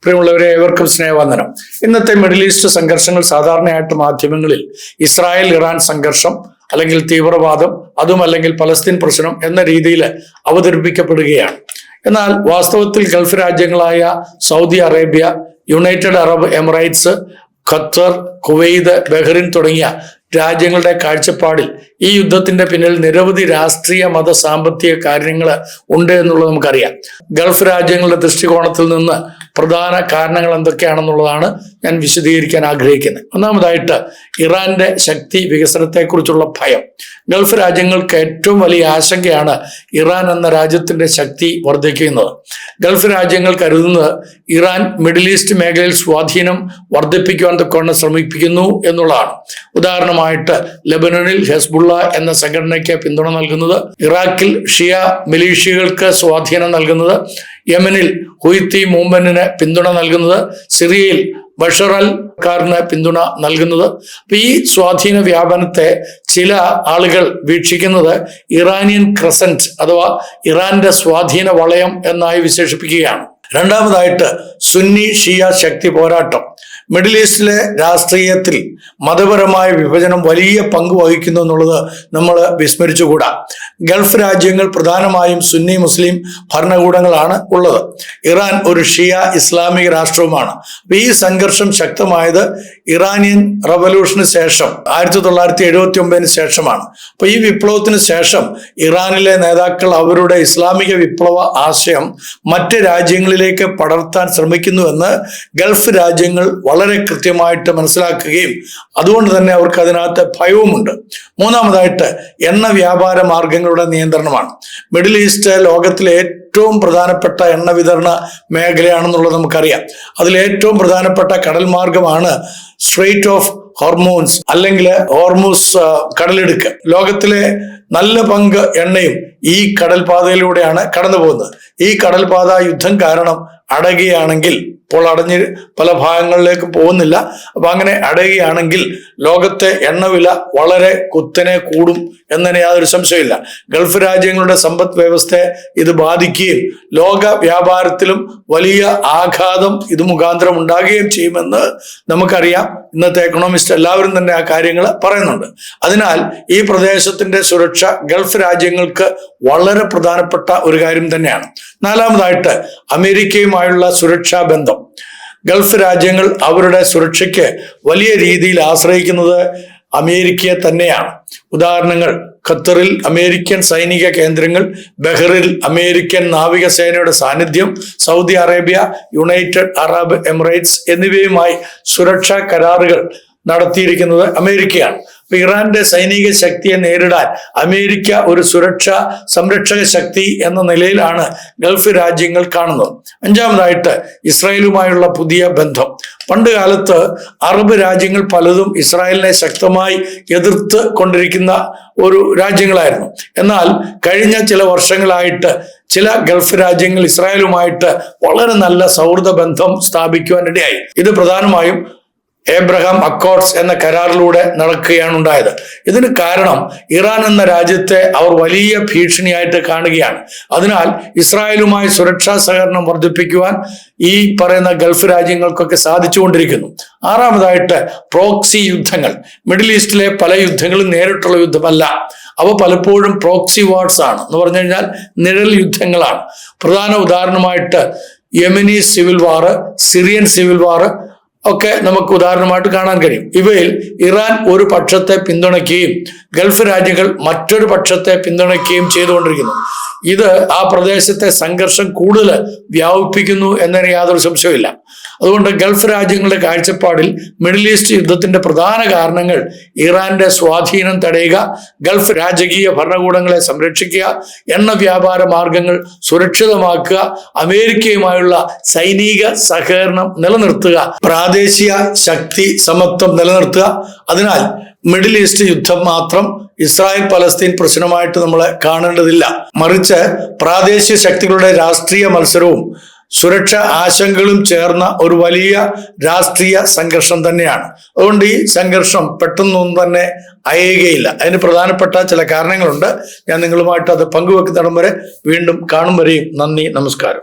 പ്രിയമുള്ളവരെ, ഏവർക്കും സ്നേഹവന്ദനം. ഇന്നത്തെ മിഡിൽ ഈസ്റ്റ് സംഘർഷങ്ങൾ സാധാരണയായിട്ട് മാധ്യമങ്ങളിൽ ഇസ്രായേൽ ഇറാൻ സംഘർഷം അല്ലെങ്കിൽ തീവ്രവാദം, അതും അല്ലെങ്കിൽ പലസ്തീൻ പ്രശ്നം എന്ന രീതിയിൽ അവതരിപ്പിക്കപ്പെടുകയാണ്. എന്നാൽ വാസ്തവത്തിൽ ഗൾഫ് രാജ്യങ്ങളായ Saudi Arabia, United Arab Emirates, Qatar, Kuwait, Bahrain തുടങ്ങിയ രാജ്യങ്ങളുടെ കാഴ്ചപ്പാടിൽ ഈ യുദ്ധത്തിന്റെ പിന്നിൽ നിരവധി രാഷ്ട്രീയ, മത, സാമ്പത്തിക കാര്യങ്ങൾ ഉണ്ട് എന്നുള്ളത് നമുക്കറിയാം. ഗൾഫ് രാജ്യങ്ങളുടെ ദൃഷ്ടികോണത്തിൽ നിന്ന് പ്രധാന കാരണങ്ങൾ എന്തൊക്കെയാണെന്നുള്ളതാണ് ഞാൻ വിശദീകരിക്കാൻ ആഗ്രഹിക്കുന്നത്. ഒന്നാമതായിട്ട് ഇറാന്റെ ശക്തി വികസനത്തെക്കുറിച്ചുള്ള ഭയം. ഗൾഫ് രാജ്യങ്ങൾക്ക് ഏറ്റവും വലിയ ആശങ്കയാണ് ഇറാൻ എന്ന രാജ്യത്തിന്റെ ശക്തി വർദ്ധിക്കുന്നത്. ഗൾഫ് രാജ്യങ്ങൾ കരുതുന്നത് ഇറാൻ മിഡിൽ ഈസ്റ്റ് മേഖലയിൽ സ്വാധീനം വർദ്ധിപ്പിക്കുവാൻ തൊക്കെ ശ്രമിപ്പിക്കുന്നു എന്നുള്ളതാണ്. ഉദാഹരണമായിട്ട് ലെബനനിൽ ഹെസ്ബുള്ള എന്ന സംഘടനയ്ക്ക് പിന്തുണ നൽകുന്നത്, ഇറാഖിൽ ഷിയ മിലീഷ്യകൾക്ക് സ്വാധീനം നൽകുന്നത്, യമനിൽ ഹുയ്ത്തി മൂവ്മെന്റിന് പിന്തുണ നൽകുന്നത്, സിറിയയിൽ ബഷർ അൽ കാറിന് പിന്തുണ നൽകുന്നത്. അപ്പൊ ഈ സ്വാധീന വ്യാപനത്തെ ചില ആളുകൾ വീക്ഷിക്കുന്നത് ഇറാനിയൻ ക്രസന്റ് അഥവാ ഇറാന്റെ സ്വാധീന വളയം എന്നായി വിശേഷിപ്പിക്കുകയാണ്. രണ്ടാമതായിട്ട് സുന്നി ഷിയ ശക്തി പോരാട്ടം. മിഡിൽ ഈസ്റ്റിലെ രാഷ്ട്രീയത്തിൽ മതപരമായ വിഭജനം വലിയ പങ്ക് വഹിക്കുന്നു എന്നുള്ളത് നമ്മൾ വിസ്മരിച്ചുകൂടാ. ഗൾഫ് രാജ്യങ്ങൾ പ്രധാനമായും സുന്നി മുസ്ലിം ഭരണകൂടങ്ങളാണ് ഉള്ളത്. ഇറാൻ ഒരു ഷിയ ഇസ്ലാമിക രാഷ്ട്രവുമാണ്. അപ്പൊ ഈ സംഘർഷം ശക്തമായത് ഇറാനിയൻ റവല്യൂഷന് ശേഷം 1979 ശേഷമാണ്. അപ്പൊ ഈ വിപ്ലവത്തിന് ശേഷം ഇറാനിലെ നേതാക്കൾ അവരുടെ ഇസ്ലാമിക വിപ്ലവ ആശയം മറ്റ് രാജ്യങ്ങളിലേക്ക് പടർത്താൻ ശ്രമിക്കുന്നുവെന്ന് ഗൾഫ് രാജ്യങ്ങൾ വളരെ കൃത്യമായിട്ട് മനസ്സിലാക്കുകയും അതുകൊണ്ട് തന്നെ അവർക്ക് അതിനകത്ത് ഭയവുമുണ്ട്. മൂന്നാമതായിട്ട് എണ്ണ വ്യാപാര മാർഗങ്ങളുടെ നിയന്ത്രണമാണ്. മിഡിൽ ഈസ്റ്റ് ലോകത്തിലെ ഏറ്റവും പ്രധാനപ്പെട്ട എണ്ണ വിതരണ മേഖലയാണെന്നുള്ളത് നമുക്കറിയാം. അതിൽ ഏറ്റവും പ്രധാനപ്പെട്ട കടൽ മാർഗമാണ് സ്ട്രെയിറ്റ് ഓഫ് ഹോർമൂസ് അല്ലെങ്കിൽ ഹോർമൂസ് കടലിടുക്ക്. ലോകത്തിലെ നല്ല പങ്ക് എണ്ണയും ഈ കടൽപാതയിലൂടെയാണ് കടന്നു പോകുന്നത്. ഈ കടൽപാത യുദ്ധം കാരണം അടയുകയാണെങ്കിൽ, ഇപ്പോൾ അടഞ്ഞ് പല ഭാഗങ്ങളിലേക്ക് പോകുന്നില്ല, അപ്പൊ അങ്ങനെ അടയുകയാണെങ്കിൽ ലോകത്തെ എണ്ണവില വളരെ കുത്തനെ കൂടും എന്നതിന് യാതൊരു സംശയമില്ല. ഗൾഫ് രാജ്യങ്ങളുടെ സമ്പദ് വ്യവസ്ഥയെ ഇത് ബാധിക്കുകയും ലോക വ്യാപാരത്തിലും വലിയ ആഘാതം ഇത് മുഖാന്തരം ഉണ്ടാകുകയും ചെയ്യുമെന്ന് നമുക്കറിയാം. ഇന്നത്തെ എക്കണോമിസ്റ്റ് എല്ലാവരും തന്നെ ആ കാര്യങ്ങൾ പറയുന്നുണ്ട്. അതിനാൽ ഈ പ്രദേശത്തിന്റെ സുരക്ഷ ഗൾഫ് രാജ്യങ്ങൾക്ക് വളരെ പ്രധാനപ്പെട്ട ഒരു കാര്യം തന്നെയാണ്. നാലാമതായിട്ട് അമേരിക്കയുമായുള്ള സുരക്ഷാ ബന്ധം. ഗൾഫ് രാജ്യങ്ങൾ അവരുടെ സുരക്ഷയ്ക്ക് വലിയ രീതിയിൽ ആശ്രയിക്കുന്നത് അമേരിക്കയെ തന്നെയാണ്. ഉദാഹരണങ്ങൾ: ഖത്തറിൽ അമേരിക്കൻ സൈനിക കേന്ദ്രങ്ങൾ, ബഹ്റിൽ അമേരിക്കൻ നാവികസേനയുടെ സാന്നിധ്യം, Saudi Arabia, United Arab Emirates എന്നിവയുമായി സുരക്ഷാ കരാറുകൾ നടത്തിയിരിക്കുന്നത് അമേരിക്കയാണ്. അപ്പൊ ഇറാന്റെ സൈനിക ശക്തിയെ നേരിടാൻ അമേരിക്ക ഒരു സുരക്ഷാ സംരക്ഷക ശക്തി എന്ന നിലയിലാണ് ഗൾഫ് രാജ്യങ്ങൾ കാണുന്നത്. അഞ്ചാമതായിട്ട് ഇസ്രായേലുമായുള്ള പുതിയ ബന്ധം. പണ്ട് കാലത്ത് അറബ് രാജ്യങ്ങൾ പലതും ഇസ്രായേലിനെ ശക്തമായി എതിർത്ത് കൊണ്ടിരിക്കുന്ന ഒരു രാജ്യങ്ങളായിരുന്നു. എന്നാൽ കഴിഞ്ഞ ചില വർഷങ്ങളായിട്ട് ചില ഗൾഫ് രാജ്യങ്ങൾ ഇസ്രായേലുമായിട്ട് വളരെ നല്ല സൗഹൃദ ബന്ധം സ്ഥാപിക്കുവാനിടയായി. ഇത് പ്രധാനമായും ഏബ്രഹാം അക്കോർഡ്സ് എന്ന കരാറിലൂടെ നടക്കുകയാണ് ഉണ്ടായത്. ഇതിന് കാരണം ഇറാൻ എന്ന രാജ്യത്തെ അവർ വലിയ ഭീഷണിയായിട്ട് കാണുകയാണ്. അതിനാൽ ഇസ്രായേലുമായി സുരക്ഷാ സഹകരണം വർദ്ധിപ്പിക്കുവാൻ ഈ പറയുന്ന ഗൾഫ് രാജ്യങ്ങൾക്കൊക്കെ സാധിച്ചുകൊണ്ടിരിക്കുന്നു. ആറാമതായിട്ട് പ്രോക്സി യുദ്ധങ്ങൾ. മിഡിൽ ഈസ്റ്റിലെ പല യുദ്ധങ്ങളും നേരിട്ടുള്ള യുദ്ധമല്ല, അവ പലപ്പോഴും പ്രോക്സി വാർസ് ആണ്. എന്ന് പറഞ്ഞു കഴിഞ്ഞാൽ നിഴൽ യുദ്ധങ്ങളാണ്. പ്രധാന ഉദാഹരണമായിട്ട് യമനി സിവിൽ വാർ, സിറിയൻ സിവിൽ വാർ ഒക്കെ നമുക്ക് ഉദാഹരണമായിട്ട് കാണാൻ കഴിയും. ഇവയിൽ ഇറാൻ ഒരു പക്ഷത്തെ പിന്തുണയ്ക്കുകയും ഗൾഫ് രാജ്യങ്ങൾ മറ്റൊരു പക്ഷത്തെ പിന്തുണയ്ക്കുകയും ചെയ്തുകൊണ്ടിരിക്കുന്നു. ഇത് ആ പ്രദേശത്തെ സംഘർഷം കൂടുതൽ വ്യാപിപ്പിക്കുന്നു എന്നതിന് യാതൊരു സംശയമില്ല. അതുകൊണ്ട് ഗൾഫ് രാജ്യങ്ങളുടെ കാഴ്ചപ്പാടിൽ മിഡിൽ ഈസ്റ്റ് യുദ്ധത്തിന്റെ പ്രധാന കാരണങ്ങൾ ഇറാന്റെ സ്വാധീനം തടയുക, ഗൾഫ് രാജകീയ ഭരണകൂടങ്ങളെ സംരക്ഷിക്കുക, എണ്ണ വ്യാപാര മാർഗങ്ങൾ സുരക്ഷിതമാക്കുക, അമേരിക്കയുമായുള്ള സൈനിക സഹകരണം നിലനിർത്തുക, പ്രാദേശിക ശക്തി സമത്വം നിലനിർത്തുക. അതിനാൽ മിഡിൽ ഈസ്റ്റ് യുദ്ധം മാത്രം ഇസ്രായേൽ പലസ്തീൻ പ്രശ്നമായിട്ട് നമ്മൾ കാണേണ്ടതില്ല. മറിച്ച് പ്രാദേശിക ശക്തികളുടെ രാഷ്ട്രീയ മത്സരവും സുരക്ഷാ ആശങ്കകളും ചേർന്ന ഒരു വലിയ രാഷ്ട്രീയ സംഘർഷം തന്നെയാണ്. അതുകൊണ്ട് ഈ സംഘർഷം പെട്ടെന്നൊന്നും തന്നെ അയയുകയില്ല. അതിന് പ്രധാനപ്പെട്ട ചില കാരണങ്ങളുണ്ട്. ഞാൻ നിങ്ങളുമായിട്ട് അത് പങ്കുവെക്കുന്നിടം വരെ വീണ്ടും കാണും വരെയും നന്ദി, നമസ്കാരം.